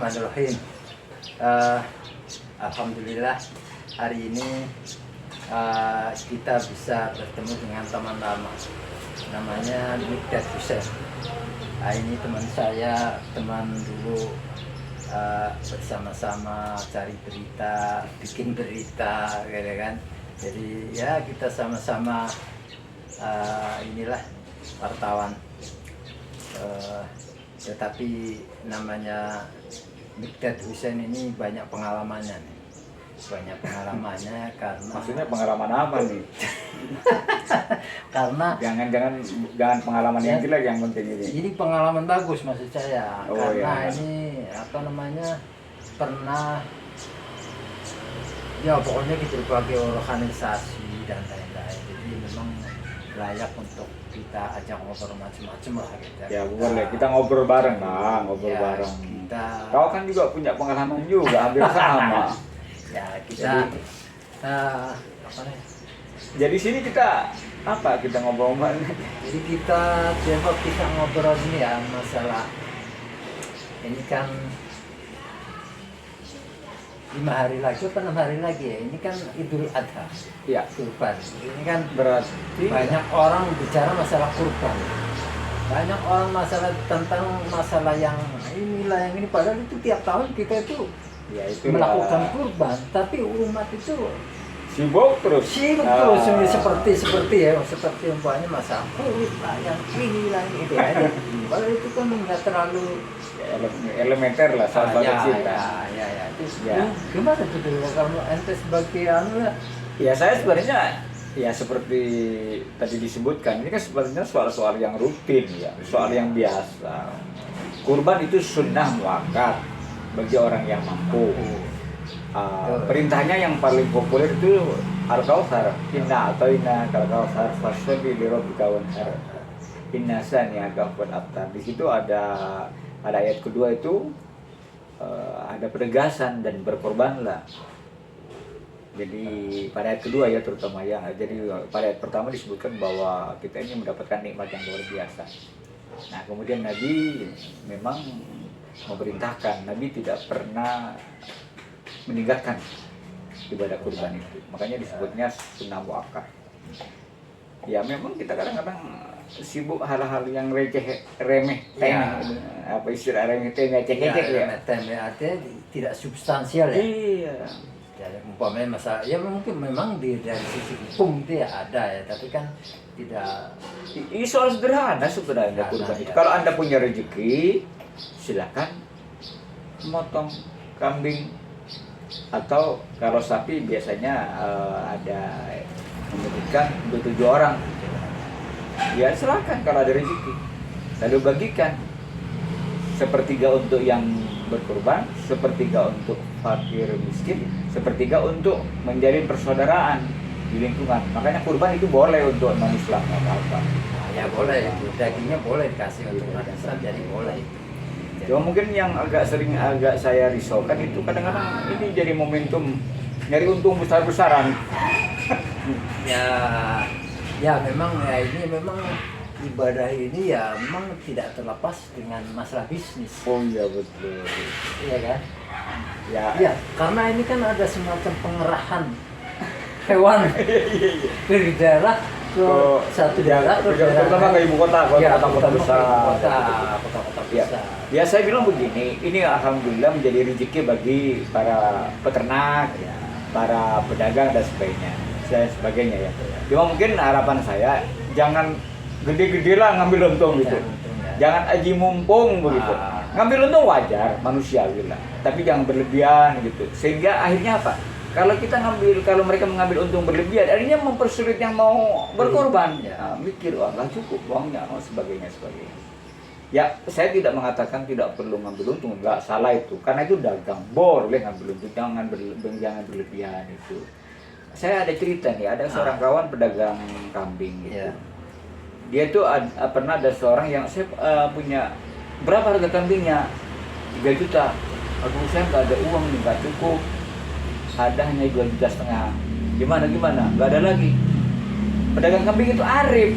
Bismillahirrahmanirrahim. Eh, Alhamdulillah hari ini kita bisa bertemu dengan teman lama, namanya Mikdad Hussein. Ini teman saya, teman dulu, bersama-sama cari berita, bikin berita, gitu kan. Jadi ya kita sama-sama inilah wartawan. Tetapi namanya Mikdad Hussein ini banyak pengalamannya nih. Banyak pengalamannya karena... Maksudnya pengalaman apa nih? Karena jangan pengalaman yang jelek yang penting ini. ini pengalaman bagus maksud saya. Oh, karena iya. ini pernah ya pokoknya di berbagai organisasi dan lain-lain. Jadi memang layak untuk kita ajak ngobrol macam-macam lah gitu. Ya boleh, kita ngobrol bareng lah, ngobrol ya, bareng. Kita Kau kan juga punya pengalaman juga, hampir sama. ya kita Jadi sini kita apa? Kita ngobrol-ngobrol. jadi kita ngobrol ini ya masalah ini kan 5 hari lagi atau 6 hari lagi ya, ini kan Idul Adha, Ya, kurban. Ini kan berarti banyak orang bicara masalah kurban, banyak orang tentang masalah yang inilah yang ini, padahal itu tiap tahun kita itu ya itu melakukan kurban, tapi umat itu sibuk terus. sibuk terus seperti ya, seperti umpamanya masalah kulit lah, yang inilah ini itu aja. Padahal itu kan nggak terlalu Elementer lah, sahabat cinta. Ya. Itu Ya. gimana tuh dulu kamu ente sebagai lah? Ya saya sebenarnya ya seperti tadi disebutkan, ini kan sebenarnya soal-soal yang rutin ya, soal yang biasa. Kurban itu sunnah muakkad bagi orang yang mampu. Perintahnya yang paling populer itu Al-Kautsar, inna Al-Kautsar fasholli li rabbika wanhar, inna saniyaka huwal abtar. Di situ ada ayat kedua itu ada penegasan dan berkorbanlah. Jadi pada ayat kedua ya terutama ya. Jadi pada ayat pertama disebutkan bahwa kita ini mendapatkan nikmat yang luar biasa. Nah kemudian Nabi memang memerintahkan, Nabi tidak pernah meninggalkan ibadah kurban itu. Makanya disebutnya sunnah muakkad. Ya memang kita kadang-kadang sibuk hal-hal yang remeh, apa istilah remeh, cekek ya. Temeh artinya tidak substansial ya. Iya. Jadi umpamanya masalah ya mungkin memang dari sisi hukum itu ya ada ya, tapi kan tidak. Ini soal sederhana sebenarnya kurban itu. Ya. Kalau Anda punya rezeki, silakan motong kambing, atau kalau sapi biasanya ada menyebutkan untuk 7 orang. Ya silakan kalau ada rezeki, lalu bagikan sepertiga untuk yang berkurban, sepertiga untuk fakir miskin, sepertiga untuk menjalin persaudaraan di lingkungan. Makanya kurban itu boleh untuk non-Islam, apa-apa. Ya boleh, itu dagingnya boleh dikasih untuk orang Islam, jadi boleh. Cuma mungkin yang agak saya risaukan itu kadang-kadang ini jadi momentum nyari untung besar-besaran. Ya memang ya ini memang ibadah ini ya memang tidak terlepas dengan masalah bisnis. Oh iya betul. Iya kan? Ya. Iya, karena ini kan ada semacam pengerahan hewan dari daerah ke satu daerah ke daerah. Terutama ke ibu kota, kota besar. Kota-kota Ya. besar. Ya saya bilang begini, ini alhamdulillah menjadi rezeki bagi para peternak, para pedagang dan sebagainya ya. Cuma mungkin harapan saya jangan gede-gede lah ngambil untung gitu. Jangan aji mumpung begitu. Ngambil untung wajar, manusiawi lah. Tapi jangan berlebihan gitu. Sehingga akhirnya apa? Kalau mereka mengambil untung berlebihan, akhirnya mempersulit yang mau berkorban. Nah, mikir, wah nggak cukup uangnya, sebagainya. Ya, saya tidak mengatakan tidak perlu ngambil untung, nggak salah itu. Karena itu dagang, boleh ngambil untung, jangan berlebihan itu. Saya ada cerita nih, ada seorang kawan pedagang kambing gitu. Dia tuh pernah ada seorang yang saya punya berapa harga kambingnya? 3 juta. Aduh saya nggak ada uang nih, nggak cukup. Ada hanya 2,5 juta. Gimana? Nggak ada lagi. Pedagang kambing itu arif.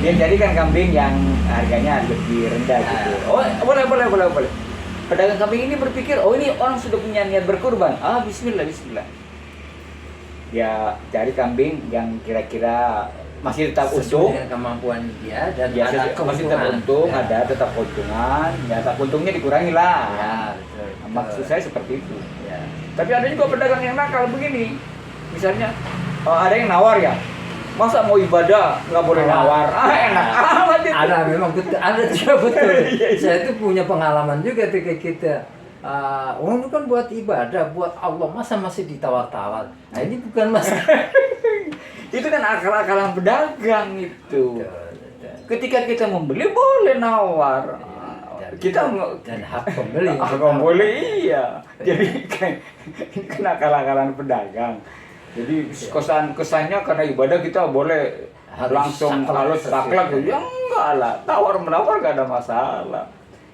Dia jadikan kambing yang harganya lebih rendah gitu. Oh boleh. pedagang kambing ini berpikir, oh ini orang sudah punya niat berkurban. Bismillah, bismillah. Ya cari kambing yang kira-kira masih tetap Sesuai untung, dengan kemampuan dia dan ya ada masih tetap untung, ya. ada tetap keuntungan, ya tak untungnya dikurangi lah. Ya, betul, betul. Maksud saya seperti itu. Ya. Tapi ada juga pedagang yang nakal begini, misalnya ada yang nawar ya, masa mau ibadah nggak boleh nawar, enak amat itu. Ada memang betul, ada juga betul. Iya, iya. Saya itu punya pengalaman juga tuh kayak kita. Ini kan buat ibadah, buat Allah, masa masih ditawar-tawar. Nah ini bukan masalah. Itu kan akal-akalan pedagang itu. Betul, betul. Ketika kita membeli boleh nawar. Kita dan hak pembeli. hak pembeli iya. Jadi kan akal-akalan pedagang. Jadi kesannya karena ibadah kita boleh Harus langsung saklek, halus saklek, sesuai. ya enggak lah, tawar menawar gak ada masalah.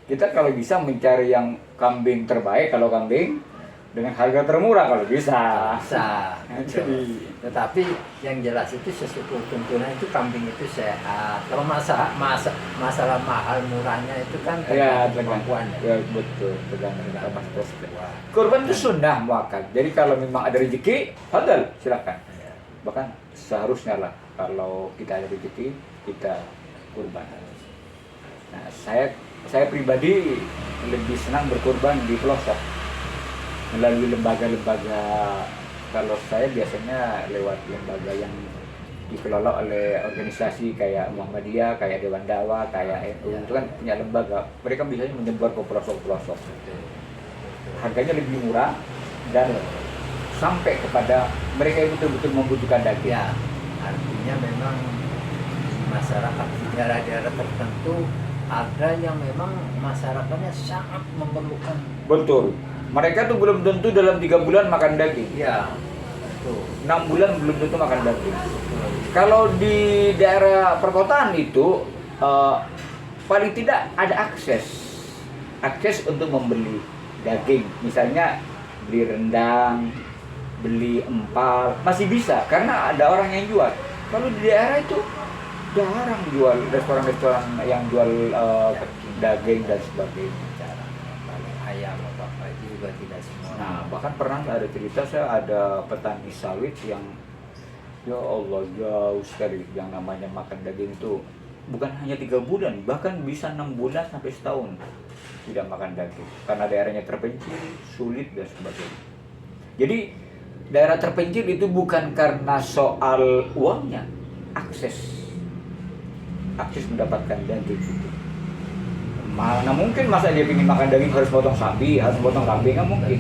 Kita kalau bisa mencari yang kambing terbaik, kalau kambing dengan harga termurah kalau bisa. Bisa. Jadi Tetapi yang jelas itu sesuatu tuntunan itu kambing itu sehat. Kalau masalah mahal murahnya itu kan ya tergantung kemampuan. ya betul, tergantung kapasitas. Wah. Kurban itu sunnah muakkad. Jadi kalau memang ada rezeki, fadal silakan. Ya. Bahkan seharusnya lah kalau kita ada rezeki kita kurban. Nah, saya pribadi lebih senang berkurban di pelosok melalui lembaga-lembaga. Kalau saya biasanya lewat lembaga yang dikelola oleh organisasi kayak Muhammadiyah, kayak Dewan Dakwah, kayak NU, itu kan punya lembaga. Mereka biasanya menyebar ke pelosok-pelosok. Harganya lebih murah dan sampai kepada mereka yang betul-betul membutuhkan daging. Ya, artinya memang di masyarakat di daerah-daerah tertentu ada yang memang masyarakatnya sangat memerlukan. Betul. Mereka tuh belum tentu dalam 3 bulan makan daging. Ya, betul. 6 bulan belum tentu makan daging. Kalau di daerah perkotaan itu paling tidak ada akses untuk membeli daging. Misalnya beli rendang, beli empal, masih bisa karena ada orang yang jual. Kalau di daerah itu jarang jual, restoran-restoran yang jual daging dan sebagainya. Paling ayam atau apa itu juga tidak semua. Nah, bahkan pernah ada cerita saya ada petani sawit yang ya Allah jauh sekali yang namanya makan daging itu bukan hanya 3 bulan, bahkan bisa 6 bulan sampai setahun tidak makan daging karena daerahnya terpencil, sulit dan sebagainya. Jadi daerah terpencil itu bukan karena soal uangnya, akses mendapatkan daging itu. Mana mungkin masa dia ingin makan daging harus potong sapi, harus potong kambing, nggak mungkin.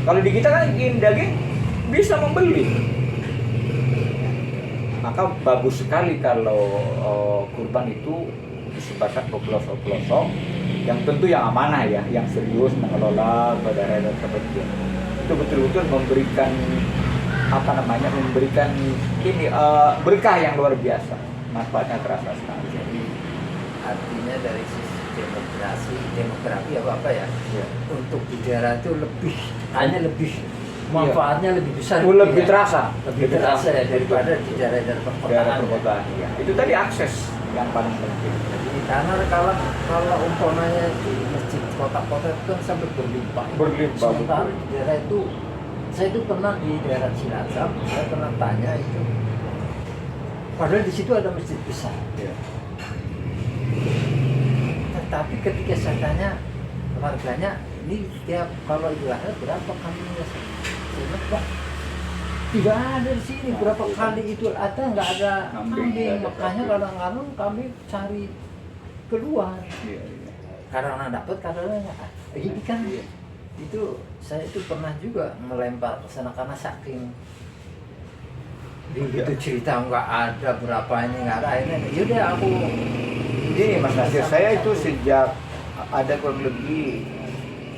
Kalau di kita kan ingin daging bisa membeli. Maka bagus sekali kalau kurban itu disebarkan ke pelosok-pelosok yang tentu yang amanah ya, yang serius mengelola daerah terpencil. Itu betul-betul memberikan memberikan ini berkah yang luar biasa, manfaatnya terasa sekali. Jadi artinya dari sisi demografi apa ya? Ya. Untuk di daerah itu lebih manfaatnya lebih besar. Lebih ya. terasa, Lebih terasa ya daripada di daerah perkotaan. daerah perkotaan. Ya. Itu tadi akses yang paling penting. Jadi karena kalau umpamanya di masjid kota-kota itu kan sampai berlimpah. Berlimpah, Sementara betul. di daerah itu, saya itu pernah di daerah Cilacap, saya pernah tanya itu. Padahal di situ ada masjid besar. Ya. Tetapi ketika saya tanya warganya, ini tiap kalau Idul Adha berapa kambingnya? Saya bilang, "Wah, tidak ada di sini. Berapa kali Idul Adha nggak ada Kambing, kambing. nggak ada Makanya kambing. kadang-kadang kami cari keluar. Iya, iya. Kadang-kadang dapat, kadang-kadang nggak. Ini kan Iya. itu saya itu pernah juga melempar ke sana karena saking begitu cerita nggak ada berapa ini nggak ada ini. Yaudah aku Ini Mas Nasir, saya itu sejak ada kurang lebih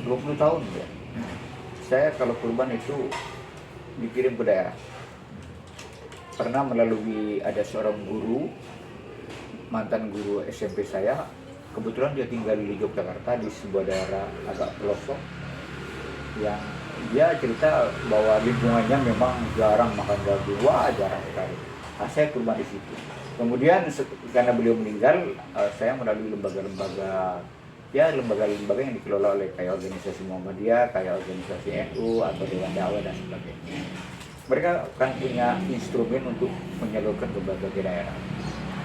20 tahun ya. Saya kalau kurban itu dikirim ke daerah. Pernah melalui ada seorang guru, mantan guru SMP saya, kebetulan dia tinggal di Yogyakarta di sebuah daerah agak pelosok yang dia cerita bahwa lingkungannya memang jarang makan daging, wah jarang sekali. Nah, saya kurban di situ. Kemudian karena beliau meninggal, saya melalui lembaga-lembaga ya lembaga-lembaga yang dikelola oleh kayak organisasi Muhammadiyah, kayak organisasi NU atau Dewan Dakwah dan sebagainya. Mereka kan punya instrumen untuk menyalurkan ke berbagai daerah.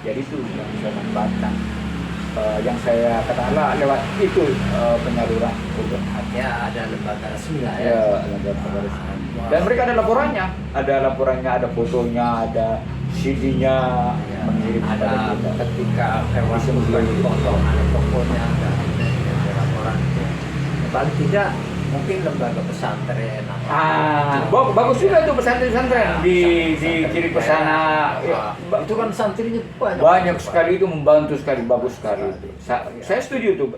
Jadi itu yang bisa manfaatkan. Yang saya katakanlah lewat itu penyaluran kurban. Artinya ada lembaga resmi lah ya. Ya, lembaga resmi. Dan mereka ada laporannya, ada fotonya, ada CD-nya, Ya, mengirim ada kepada kita. ketika hewan kurban dipotong, ada tokonya, ada laporan itu. Paling tidak mungkin lembaga pesantren Bagus juga tuh pesantren-pesantren di kiri ke sana. Itu kan santrinya Banyak sekali, itu membantu sekali, bagus sekali itu. Saya setuju tuh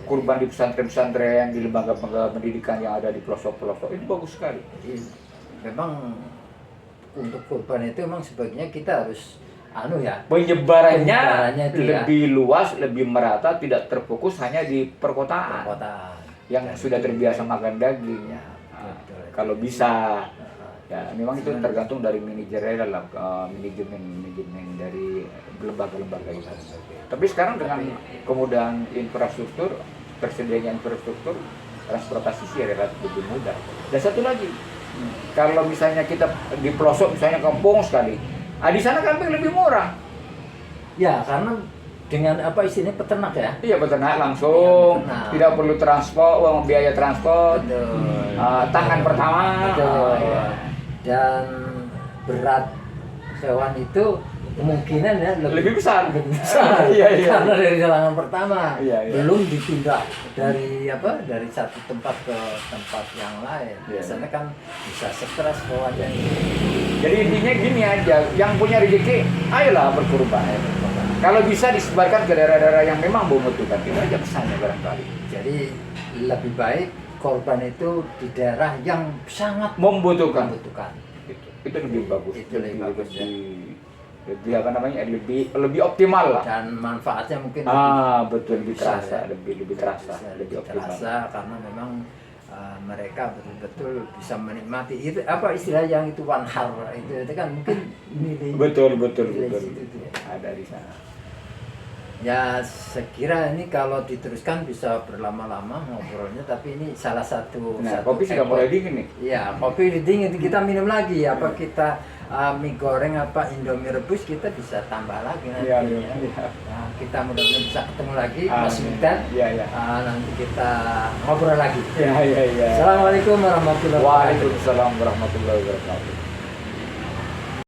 kurban di pesantren-pesantren, di lembaga-lembaga pendidikan yang ada di pelosok-pelosok itu bagus sekali. Memang untuk kurban itu memang sebaiknya kita harus Penyebarannya itu lebih luas, lebih merata, tidak terfokus hanya di perkotaan. Yang Dan sudah itu, terbiasa makan daging. Ya, betul. Kalau bisa, ya memang itu tergantung dari manajernya lah, manajemen dari lembaga-lembaga itu. Tapi sekarang dengan kemudahan infrastruktur, tersedianya infrastruktur, transportasi sih relatif lebih mudah. Dan satu lagi, kalau misalnya kita di pelosok, misalnya kampung sekali, di sana kambing lebih murah. Ya, karena dengan apa istilahnya peternak ya. Iya, peternak langsung, Iya, peternak. tidak perlu transport, uang biaya transport, Betul. tangan pertama. Betul. Iya. Dan berat hewan itu kemungkinan ya Lebih besar. Iya, Iya. karena dari tangan pertama Iya. belum dipindah dari satu tempat ke tempat yang lain. Iya. Biasanya kan bisa stres hewannya. Jadi intinya gini aja, yang punya rezeki, ayolah berkurban. Kalau bisa disebarkan ke daerah-daerah yang memang membutuhkan, itu aja pesannya barangkali. Jadi lebih baik korban itu di daerah yang sangat Membutuhkan. Itu lebih bagus. Itu lebih bagus, ya. Lebih apa namanya? Lebih optimal lah. Dan manfaatnya mungkin Betul, lebih besar, terasa, ya. lebih terasa, lebih optimal. terasa karena memang mereka betul-betul bisa menikmati itu apa istilah yang itu wanhar itu kan mungkin nilai Betul. nilai situ ya. Ada di sana. Ya sekira ini kalau diteruskan bisa berlama-lama ngobrolnya, tapi ini salah satu Kopi sudah mulai dingin nih. Iya, kopi dingin kita minum lagi apa kita mie goreng apa Indomie rebus kita bisa tambah lagi nanti. Iya. Nah, kita mudah-mudahan bisa ketemu lagi Mas Amin. Mikdan. Iya. Nanti kita ngobrol lagi. Iya. Assalamualaikum warahmatullahi wabarakatuh. Waalaikumsalam warahmatullahi wabarakatuh.